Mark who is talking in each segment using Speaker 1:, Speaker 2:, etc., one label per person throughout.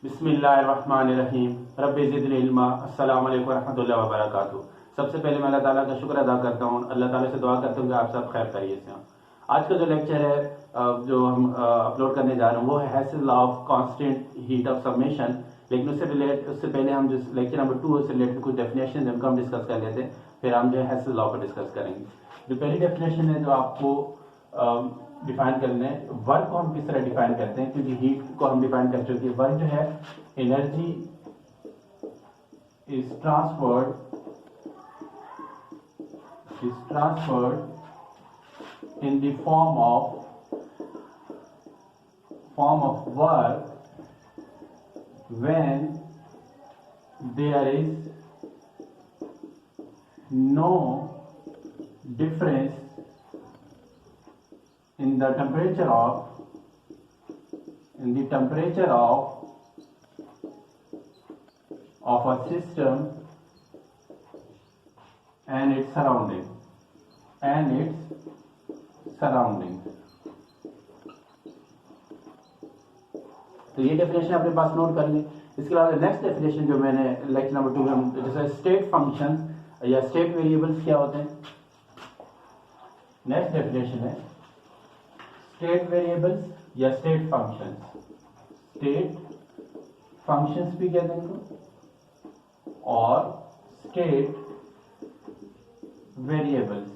Speaker 1: बिस्मिल्लाहिर्रहमानिर्रहीम रब्बि ज़िदनी इल्मा। अस्सलामु अलैकुम रहमतुल्लाहि व बरकातुहू। सबसे पहले मैं अल्लाह ताला का शुक्र अदा करता हूँ। अल्लाह ताला से दुआ करता हूँ कि आप सब खैर खैरियत से हों। आज का जो लेक्चर है जो हम अपलोड करने जा रहे हैं वो है hassle law of constant heat of submission. लेकिन उससे पहले हम जिस लेक्चर नंबर 2 से रिलेटेड कुछ डेफिनेशन उनको हम डिस्कस कर लेते हैं, फिर हम जो है हेसल लॉ पर डिस्कस करेंगे। जो पहली डेफिनेशन है जो आपको डिफाइन करने वर्क को हम किस तरह डिफाइन करते हैं, क्योंकि हीट को हम डिफाइन कर चुके हैं। वर्क जो है energy is transferred in the form of work when there is no difference in the temperature of a system and its surrounding तो ये डेफिनेशन अपने पास नोट कर लें। इसके अलावा नेक्स्ट डेफिनेशन जो मैंने लेक्चर नंबर 2 में हम जैसे स्टेट फंक्शन या स्टेट वेरिएबल्स क्या होते हैं, नेक्स्ट डेफिनेशन है स्टेट वेरिएबल्स या स्टेट फंक्शंस। स्टेट फंक्शंस भी कहते हैं इनको और state variables.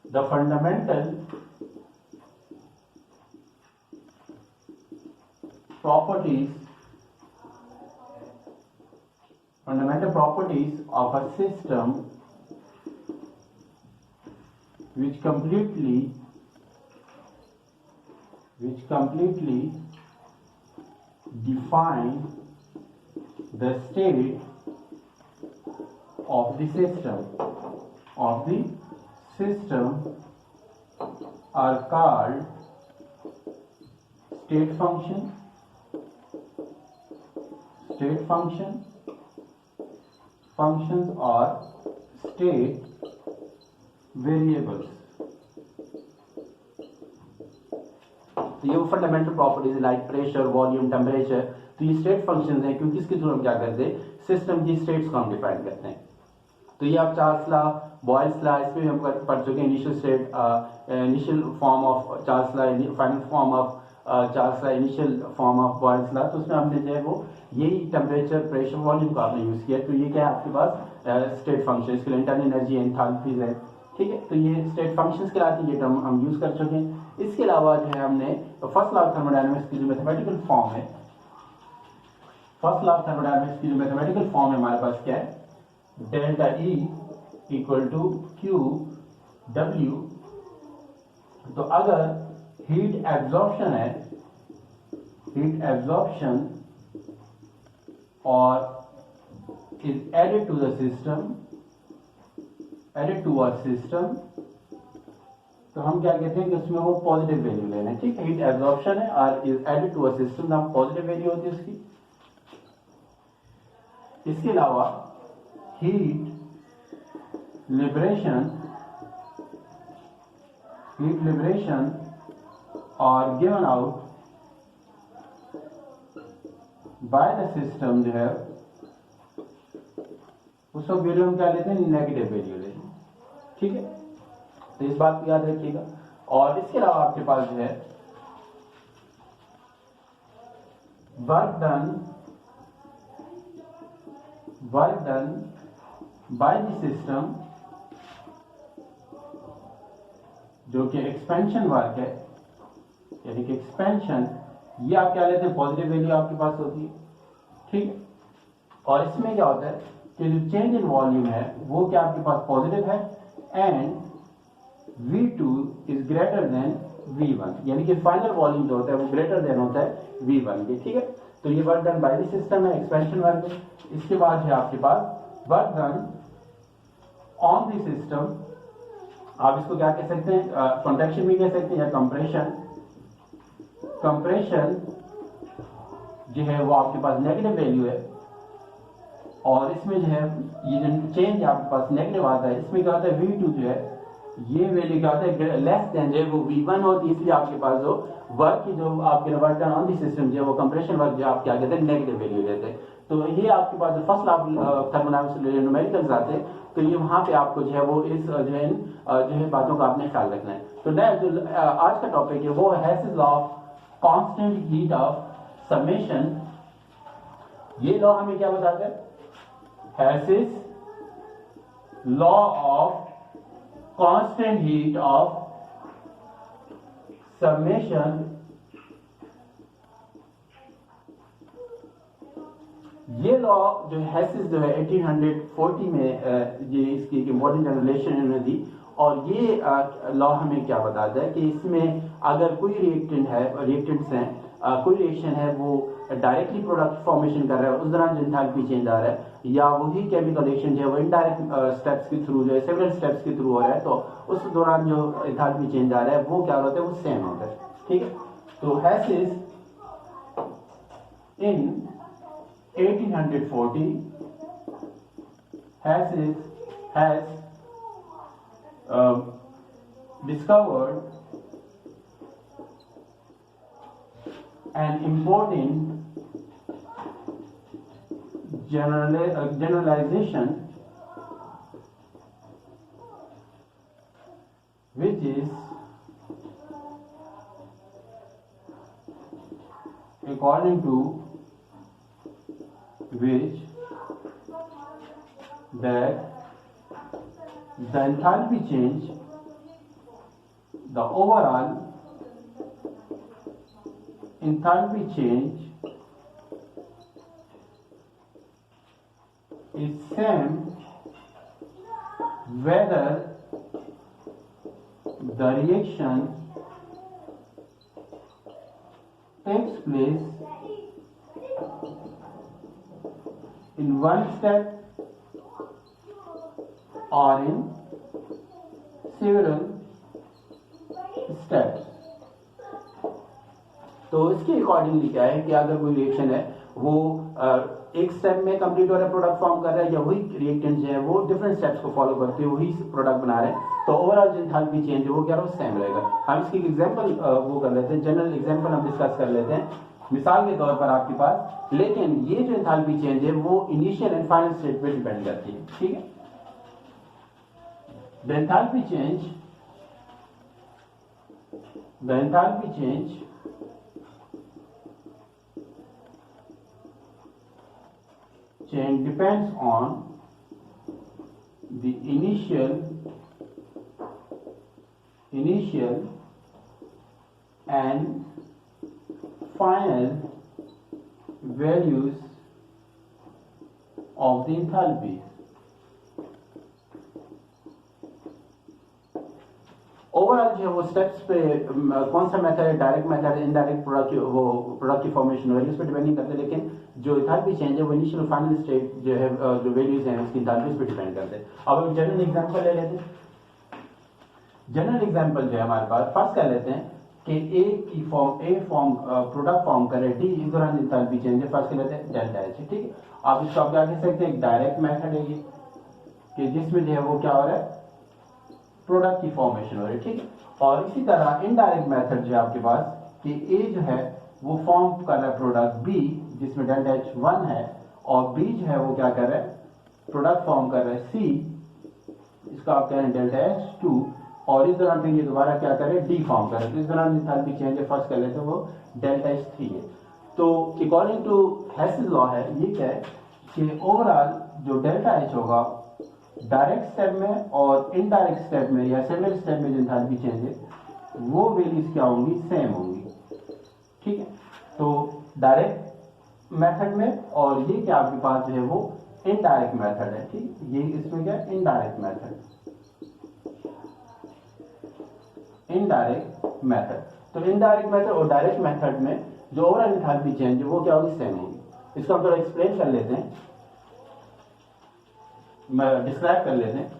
Speaker 1: The fundamental properties of a system which completely define the state of the system are called state function functions or state variables। तो ये वो fundamental properties like pressure, volume, temperature, तो ये स्टेट फंक्शंस हैं, क्योंकि इसके through हम क्या करते हैं, सिस्टम की स्टेट्स को हम डिफाइन करते हैं। तो ये आप चार्ल्स लॉ, बॉयल्स लॉ, इसमें भी हम पढ़ चुके हैं। Initial form of Charles law, final form of Charles law, initial form of Boyle's law. तो उसमें हमने जो है वो यही टेम्परेचर, प्रेशर, वॉल्यूम का आपने यूज किया। तो ये क्या है आपके पास स्टेट फंक्शन, इसके लिए इंटरनल एनर्जी, एंथैल्पीज है, ठीक है। तो ये स्टेट फंक्शंस कहलाती है, ये टर्म हम यूज कर चुके हैं। इसके अलावा जो है हमने फर्स्ट लॉ ऑफ थर्मोडायनामिक्स की जो मैथमेटिकल फॉर्म है, हमारे पास क्या है, delta E equal to Q W. तो अगर हीट एब्जॉर्प्शन है, और is added to a system, तो हम क्या कहते हैं कि उसमें वो पॉजिटिव वैल्यू लेना है, ठीक है। हीट एब्जॉर्प्शन है और is added to a system, हम पॉजिटिव वैल्यू होती है उसकी। इसके अलावा हीट लिबरेशन और given out by the system जो है उस वक्त वैल्यू हम क्या लेते हैं, नेगेटिव वैल्यू लेते हैं, ठीक है। तो इस बात को याद रखिएगा। और इसके अलावा आपके पास जो है work done by the system, जो कि एक्सपेंशन वर्क है, यानी कि एक्सपेंशन, ये आप क्या लेते हैं, पॉजिटिव वैल्यू आपके पास होती है, ठीक है। और इसमें क्या होता है कि जो चेंज इन वॉल्यूम है वो क्या आपके पास पॉजिटिव है, and V2 is greater than V1, यानी कि फाइनल वॉल्यूम जो होता है वो ग्रेटर देन होता है V1 के, ठीक है। तो ये work done by the system है, एक्सपेंशन वर्क है। इसके बाद है आपके पास work done on the system, आप इसको क्या कह सकते हैं, कॉन्ट्रैक्शन भी कह सकते हैं या कंप्रेशन जो है वो आपके पास नेगेटिव वैल्यू है, और इसमें जो है ये जो चेंज आपके पास नेगेटिव आता है, इसमें क्या होता है V2 जो है ये वैल्यू क्या होता है, लेस देन जो है वो V1 होती है, इसलिए आपके पास जो वर्क की जो आपके work done on the system जो है वो कंप्रेशन वर्क जो आप क्या कहते हैं नेगेटिव वैल्यू लेते हैं। तो ये आपके पास फर्स्ट आप थर्मोडायनामिक्स न्यूमेरिकल्स आते हैं, तो ये वहां पे आपको जो है वो इस जो है जो है बातों का आपने ख्याल रखना है। तो जो आज का टॉपिक है वो हैसेस law of constant heat of summation. ये लॉ हमें क्या बताता है, हैसेस law of constant heat of summation. ये लॉ जो हैसिस जो है 1840 में ये इसकी इम्पोर्टेंट जनरेशन इन्होंने दी। और ये लॉ हमें क्या बताता है कि इसमें अगर कोई रिएक्टेंट्स हैं, कोई रिएक्शन है वो डायरेक्टली प्रोडक्ट फॉर्मेशन कर रहा है, उस दौरान जो एंथैल्पी चेंज आ रहा है, या वही केमिकल रिएक्शन जो है वो इनडायरेक्ट स्टेप्स के थ्रू जो है सेवरल स्टेप्स के थ्रू हो रहा है, तो उस दौरान जो एंथैल्पी चेंज आ रहा है वो क्या होता है, वो सेम होता है। ठीक है, तो हैसिस इन 1840 has discovered an important generalization, which is according to which that the enthalpy change, the overall enthalpy change is same whether the reaction takes place in one step or in several steps। तो इसके accordingly क्या है कि अगर कोई reaction है वो एक स्टेप में कंप्लीट हो रहा है, प्रोडक्ट फॉर्म कर रहा है, या वही रिएक्टेंट जो है वो डिफरेंट स्टेप्स को फॉलो करते हुए वही प्रोडक्ट बना रहे हैं, तो ओवरऑल जो एंथैल्पी चेंज है वो क्या है, सेम रहेगा। हम इसकी एग्जांपल वो कर लेते हैं, जनरल एग्जांपल हम डिस्कस कर लेते हैं मिसाल के तौर पर आपके पास। लेकिन ये जो एंथैल्पी चेंज है वो इनिशियल एंड फाइनल स्टेट पे डिपेंड करती है। ठीक है, the enthalpy change depends on the initial and final values of the enthalpy। Overall जो है वो स्टेप्स पे कौन सा मेथड है, डायरेक्ट मेथड, इनडायरेक्ट प्रोडक्ट की फॉर्मेशन हो रही है, उस पर डिपेंड नहीं करते। लेकिन जो एंथैल्पी चेंज है वो इनिशियल फाइनल स्टेट जो है जो वैल्यूज हैं उसकी एंथैल्पी पे डिपेंड करते हैं। अब हम जनरल एग्जांपल ले लेते हैं। जनरल एग्जांपल जो है हमारे पास फर्स्ट कर लेते हैं कि ए फॉर्म प्रोडक्ट फॉर्म करे डी, इस दौरान एंथैल्पी चेंज है, फर्स्ट कर लेते हैं डेल्टा एच। ठीक है, आप इसको आप क्या कह सकते हैं, एक डायरेक्ट मेथड है ये कि जिसमें जो है वो क्या हो रहा है, प्रोडक्ट की फॉर्मेशन हो रही है। ठीक है, और इसी तरह इनडायरेक्ट मेथड जो है आपके पास कि ए जो है वो फॉर्म कर रहा है प्रोडक्ट बी जिसमें डेल्टा एच 1 है, और बी जो है वो क्या कर रहा है, प्रोडक्ट फॉर्म कर रहा है सी, इसका आप कह रहे हैं डेल्टा एच 2, और इस दौरान फिर ये दोबारा क्या कर रहे हैं, डी फॉर्म कर रहे हैं। तो इस दौरान एंथैल्पी चेंज है, फर्स्ट कर लेते हैं वो डेल्टा एच 3 है। तो अकॉर्डिंग टू हैसेस लॉ है, ये क्या है कि ओवरऑल जो डेल्टा एच होगा डायरेक्ट स्टेप में और इनडायरेक्ट स्टेप में या सेवरल स्टेप में जो एंथैल्पी चेंज है वो वैल्यूज क्या होंगी, सेम होंगी। ठीक है, तो डायरेक्ट मेथड में, और ये क्या आपके पास जो है वो इनडायरेक्ट मेथड है। ठीक, ये इसमें क्या इनडायरेक्ट मेथड। तो इनडायरेक्ट मेथड और डायरेक्ट मेथड में जो ओवरऑल एंथैल्पी चेंज है वो क्या होगी, सेम होगी। इसको हम थोड़ा एक्सप्लेन कर लेते हैं, डिस्क्राइब कर लेते हैं।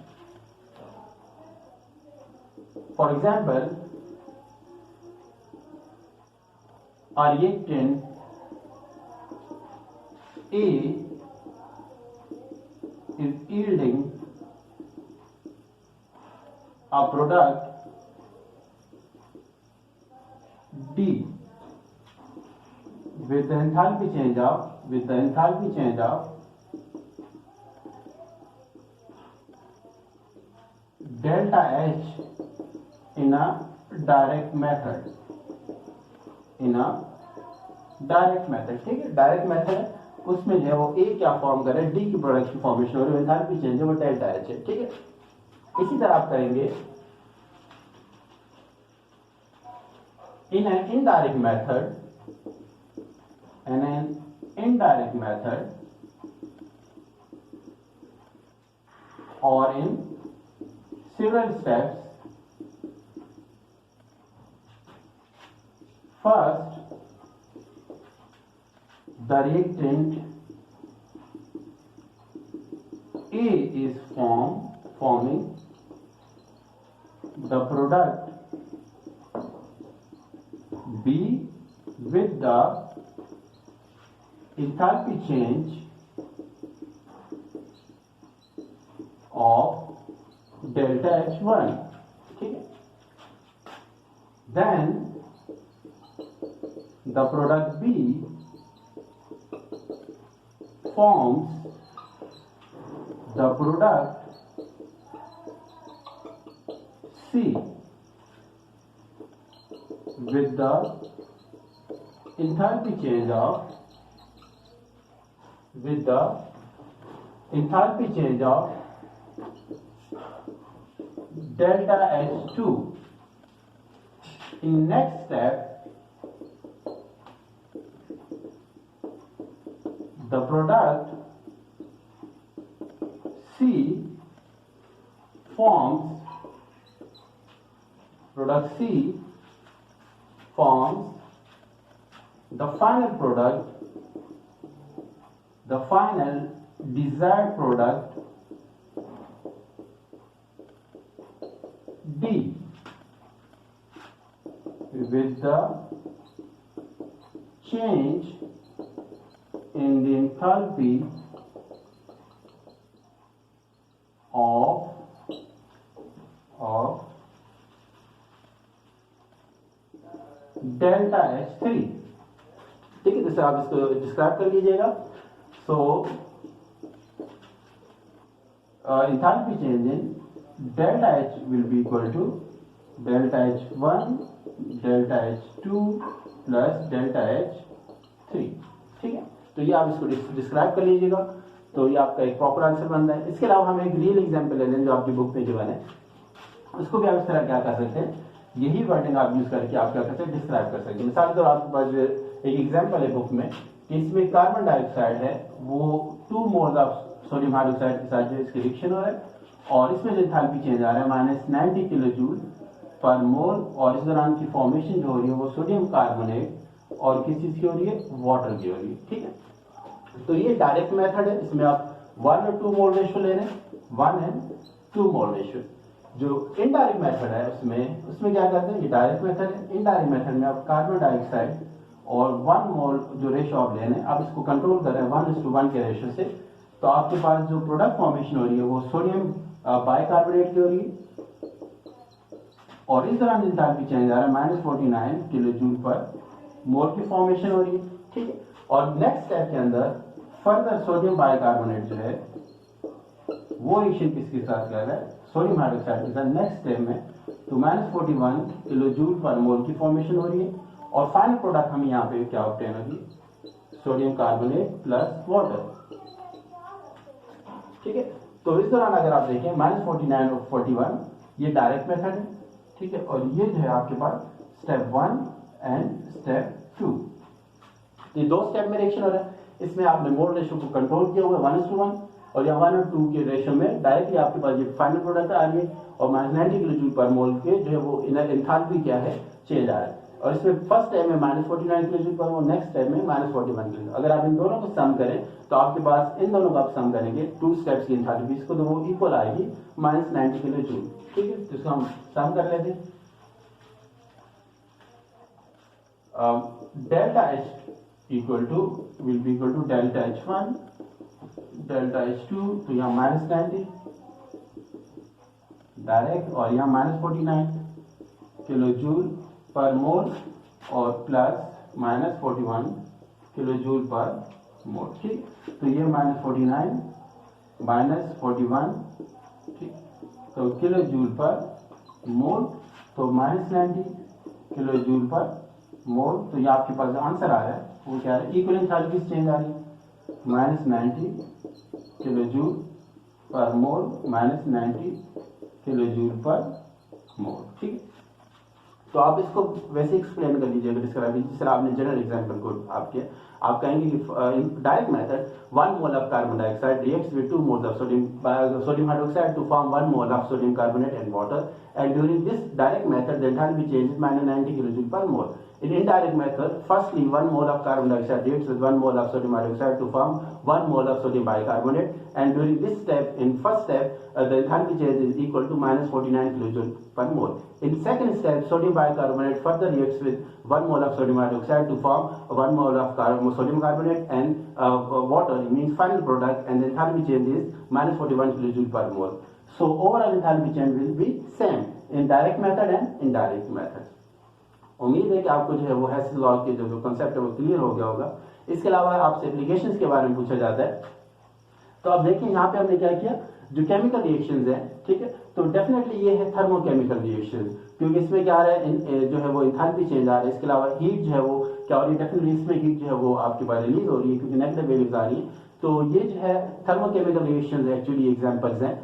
Speaker 1: For example, a reactant A is yielding a product D with the enthalpy change of delta H in a direct method, ठीक है। डायरेक्ट मेथड उसमें जो है वो ए क्या फॉर्म करे, डी की प्रोडक्ट की फॉर्मेशन हो रही है, एंथैल्पी चेंज है वो डेल्टा एच है, ठीक है। इसी तरह आप करेंगे in an indirect method or in several steps. First, the reactant A is forming the product B with the enthalpy change of delta H1, ठीक है। Then the product B forms the product C with the enthalpy change of delta H2. In next step, the product C forms the final desired product D with the change in the enthalpy of delta H3, ठीक है। जैसे आप इसको describe कर लीजिएगा। सो enthalpy change in delta H will be equal to delta H1 delta H2 plus delta H3, ठीक है। तो ये आप इसको डिस्क्राइब कर लीजिएगा, तो ये आपका एक प्रॉपर आंसर बन रहा है। इसके अलावा हम एक रियल एग्जांपल ले लें जो आपकी बुक में गिवन है, उसको भी आप इस तरह क्या कर सकते हैं, यही वर्डिंग आप यूज करके आप क्या करते हैं, डिस्क्राइब कर सकते हैं। मिसाल के तौर आपके पास एक एग्जांपल है बुक में कि इसमें कार्बन डाइऑक्साइड है, वो 2 मोल्स ऑफ सोडियम हाइड्रोक्साइड के साथ जो इसके रिएक्शन हो रहा है, और इसमें जो एंथैल्पी चेंज आ रहा है -90 किलो जूल पर मोल, और इस दौरान की फॉर्मेशन जो हो रही है वो सोडियम कार्बोनेट और किस चीज की हो रही है, वाटर की हो रही है, ठीक है। तो ये डायरेक्ट मेथड है, इसमें आप 1 और 2 मोल रेशियो ले रहे हैं, 1 एंड 2 मोल रेशियो। जो इनडायरेक्ट मेथड है उसमें क्या करते हैं, ये डायरेक्ट मेथड है। इनडायरेक्ट मेथड में आप कार्बन डाइऑक्साइड और 1 मोल जो रेशियो आप ले रहे हैं, आप इसको कंट्रोल कर रहे हैं 1:1 के रेशियो से, तो आपके पास जो प्रोडक्ट फॉर्मेशन हो रही है वो सोडियम बाइकार्बोनेट की हो रही है, और इस दौरान एंथैल्पी चेंज आ रहा है -49 किलो जूल पर मोल की फॉर्मेशन हो रही है, ठीक है। और नेक्स्ट स्टेप के अंदर फर्दर सोडियम बाइकार्बोनेट जो है वो रिएक्शन किसके साथ कर रहा है, सोडियम हाइड्रोक्साइड के साथ। नेक्स्ट स्टेप में तो -41 किलो जूल पर मोल की फॉर्मेशन हो रही है, और फाइनल प्रोडक्ट हमें यहाँ पे क्या ऑब्टेन होगी, सोडियम कार्बोनेट प्लस वाटर, ठीक है। तो इस दौरान अगर आप देखें -49 और 41 ये डायरेक्ट मेथड है, ठीक है, और ये जो है आपके पास स्टेप 1 एंड स्टेप 2, ये 2 स्टेप में रिएक्शन हो रहा है। इसमें आपने मोल रेशियो को कंट्रोल किया हुआ 1:1, और यहाँ 1 और 2 के रेशियो में डायरेक्टली आपके पास ये फाइनल प्रोडक्ट आ रही है, और -90 किलो जूल पर मोल के जो है वो एंथैल्पी क्या है, चेंज आ रहा है। और इसमें फर्स्ट स्टेप में -49 किलो जूल पर मोल, नेक्स्ट स्टेप में -41 किलो। अगर आप इन दोनों को सम करें तो आपके पास इन दोनों को आप सम करेंगे 2 स्टेप्स की एंथैल्पी को, तो वो इक्वल आएगी -90 किलो जूल, ठीक है। तो इसको हम सम कर लेते हैं। Delta H will be equal to delta H1 delta H2, तो यहाँ -90 डायरेक्ट, और यहाँ -49 किलो जूल पर मोल और प्लस -41 किलो जूल पर मोल। ठीक, तो ये -49 -41, ठीक, तो किलो जूल पर मोल, तो -90 किलो जूल पर मोल। तो ये आपके पास जो आंसर आ रहा है वो क्या है, इक्वल एंथैल्पी चेंज आ रही है, -90 किलो जूल पर मोल, -90 किलो जूल पर मोल। ठीक है, तो आप इसको वैसे एक्सप्लेन कर लीजिएगा, डिस्क्राइब कीजिए जिस तरह आपने जनरल एग्जाम्पल को आप कहेंगे कि in direct method 1 mole of carbon dioxide reacts with 2 moles of sodium hydroxide to form 1 mole of sodium carbonate and water, and during this direct method the enthalpy change is -90 kJ per mole. In indirect method, firstly 1 mole of carbon dioxide reacts with 1 mole of sodium hydroxide to form 1 mole of sodium bicarbonate, and during this step, in first step, the enthalpy change is equal to -49 kJ per mole. In second step, sodium bicarbonate further reacts with 1 mole of sodium hydroxide to form 1 mole of sodium carbonate and water, means final product, and the enthalpy change is -41 kJ per mole. So overall enthalpy change will be same in direct method and indirect method. उम्मीद है कि आपको जो है वो हेसिस law के जो concept है वो क्लियर हो गया होगा। इसके अलावा आपसे एप्लीकेशंस के बारे में पूछा जाता है, तो अब देखिए यहाँ पे हमने क्या किया, जो केमिकल रिएक्शंस हैं, ठीक है, तो डेफिनेटली ये है थर्मोकेमिकल रिएक्शंस, क्योंकि इसमें क्या आ रहा है, जो है वो इंथैल्पी चेंज आ रहा है। इसके अलावा हीट जो है वो क्या हो रही है, डेफिनेटली इसमें हीट जो है वो आपके पास रिलीज हो रही है क्योंकि नेगेटिव वेव्स आ रही है। तो ये जो है थर्मोकेमिकल रिएक्शंस एक्चुअली एग्जांपल्स हैं।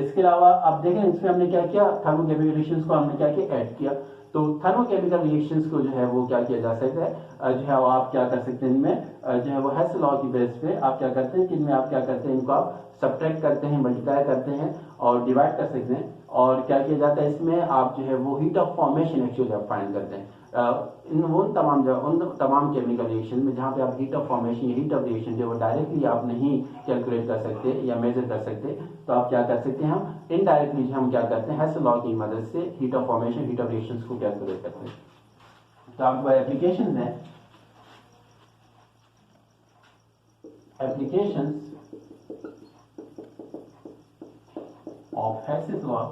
Speaker 1: इसके अलावा आप देखें इसमें हमने क्या किया, थर्मोकेमिकल रिएक्शंस को हमने क्या किया, ऐड किया। तो थर्मोकेमिकल रिएक्शंस को जो है वो क्या किया जा सकता है, जो है वो आप क्या कर सकते हैं, इनमें जो है वो हेस लॉ की बेस पे आप क्या करते हैं कि इनमें आप क्या करते हैं, इनको आप सब्ट्रैक्ट करते हैं, मल्टीप्लाई करते हैं और डिवाइड कर सकते हैं। और क्या किया जाता है इसमें, आप जो है वो हीट ऑफ फॉर्मेशन एक्चुअली आप फाइंड करते हैं उन तमाम केमिकल रिएक्शन में जहां पे आप हीट ऑफ फॉर्मेशन या हीट ऑफ रिएक्शन जो वो डायरेक्टली आप नहीं कैलकुलेट कर सकते या मेजर कर सकते, तो आप क्या कर सकते हैं, हम इनडायरेक्टली हम क्या करते हैं, हेस लॉ की मदद से heat of formation heat of reactions को कैलकुलेट करते हैं। तो आपके पास एप्लीकेशन है, applications of Hess's law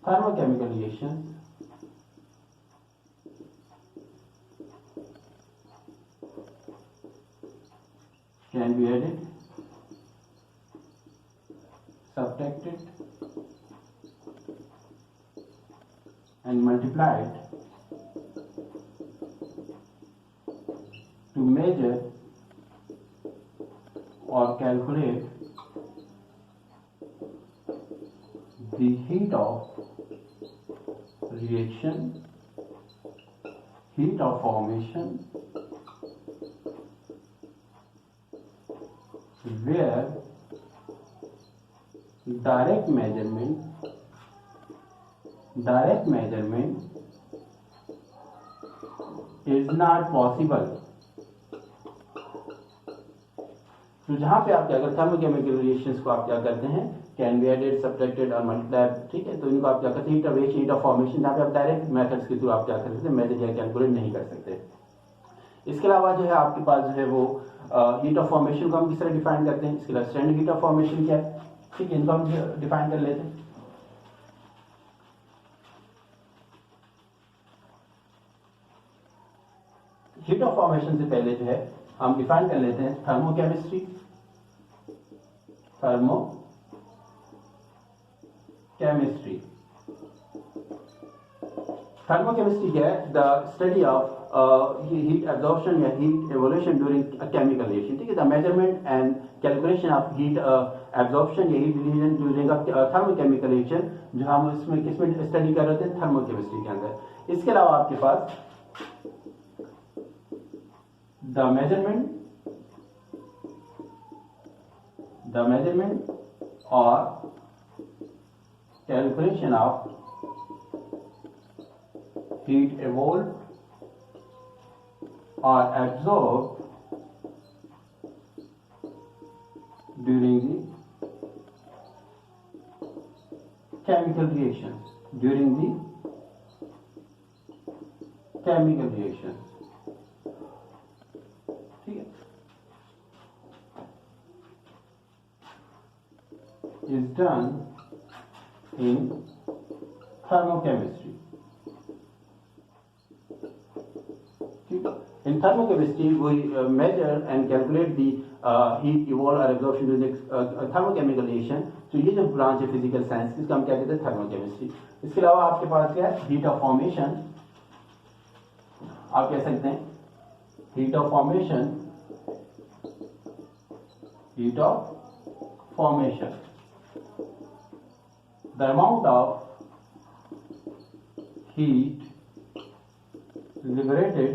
Speaker 1: thermochemical reactions can be added, subtracted and multiplied to measure or calculate the heat of reaction, heat of formation, where direct measurement is not possible। तो जहां पे आप क्या करते हैं, थर्मोकेमिकल रिएक्शंस को आप क्या करते हैं, कैन बी एडेड, सब्ट्रैक्टेड और मल्टीप्लाइड, ठीक है, तो इनको आप क्या करते हैं, heat of reaction, heat of formation, जहां पे आप डायरेक्ट मेथड्स के थ्रू आप क्या कर सकते हैं, मेजर या कैलकुलेट नहीं कर सकते। इसके अलावा जो है आपके पास जो है वो हीट ऑफ फॉर्मेशन को हम किस तरह डिफाइन करते हैं, इसके अलावा स्टैंडर्ड हीट ऑफ फॉर्मेशन क्या है, ठीक है, इनको हम डिफाइन कर लेते हैं। हीट ऑफ फॉर्मेशन से पहले जो है हम डिफाइन कर लेते हैं थर्मोकेमिस्ट्री। थर्मोकेमिस्ट्री क्या है, the study of heat absorption या heat evolution during chemical reaction, ठीक है, the measurement and calculation of heat absorption या heat release during thermochemical reaction, जो हम इसमें किसमें स्टडी कर रहे थे, थर्मोकेमिस्ट्री के अंदर। इसके अलावा आपके पास the measurement or calculation of heat evolved or absorbed during the chemical reactions, ठीक है। done in thermochemistry. In thermochemistry, we measure and calculate the heat evolved or absorption during thermochemical reaction. तो ये जो ब्रांच है physical science, इसका हम क्या कहते हैं, थर्मोकेमिस्ट्री. इसके अलावा आपके पास क्या है, हीट ऑफ फॉर्मेशन. आप कह सकते हैं heat of formation, heat of formation, the amount of heat liberated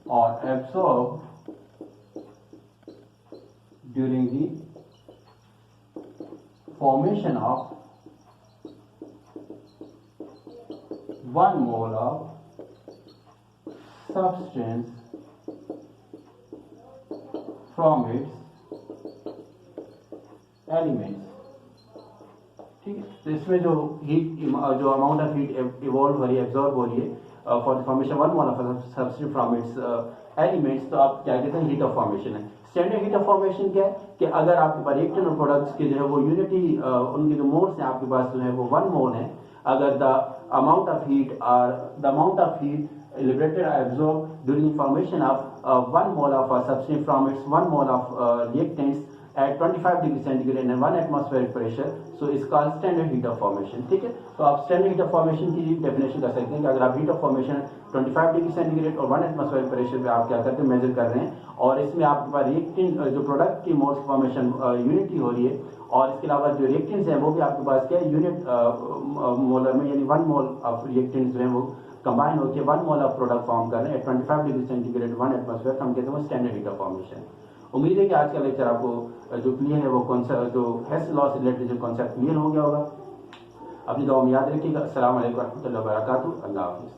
Speaker 1: or absorbed during the formation of 1 mole of substance from its elements. ठीक है. तो इसमें जो हीट, जो अमाउंट ऑफ हीट इवॉल्व हो रही है, एब्जॉर्ब हो रही है for the formation 1 mole of substance from its elements, तो आप क्या कहते हैं, हीट ऑफ फॉर्मेशन है. स्टैंडर्ड हीट ऑफ फॉर्मेशन क्या है कि अगर आपके पास रिएक्टेंट और प्रोडक्ट्स के जो है वो यूनिटी, उनके जो मोल्स हैं आपके पास जो है वो 1 मोल है. अगर the amount of heat liberated or absorbed during formation of 1 mole of a substance from its 1 mole of reactants at 25 degree centigrade and 1 atmospheric pressure, so it's called standard heat of formation. ठीक है. तो आप standard heat of formation की definition कर सकते हैं कि अगर आप heat of formation 25 degree centigrade और 1 एटमॉस्फेरिक प्रेशर पे आप क्या करते हैं, मेजर कर रहे हैं, और इसमें आपके पास रिएक्टेंट जो प्रोडक्ट की मोल्स फॉर्मेशन यूनिटी हो रही है, और इसके अलावा जो रिएक्टेंट्स हैं वो भी आपके पास क्या है, यूनिट मोलर में, यानी 1 मोल ऑफ रिएक्टेंट्स जो हैं वो कंबाइन होकर 1 मोल ऑफ प्रोडक्ट फॉर्म कर रहे हैं 25 डिग्री सेंटीग्रेड 1 एटमॉस्फेयर, हम कहते हैं स्टैंडर्ड हीट ऑफ फॉर्मेशन. उम्मीद है कि आज का लेक्चर आपको जो क्लियर है वो कॉन्सेप्ट, जो हेस्ट लॉ से रिलेटेड जो कॉन्सेप्ट क्लियर हो गया होगा. अपनी दुआ में याद रखिएगा. अस्सलाम वालेकुम रहमतुल्लाहि व बरकातहू. अल्लाह हाफिज़.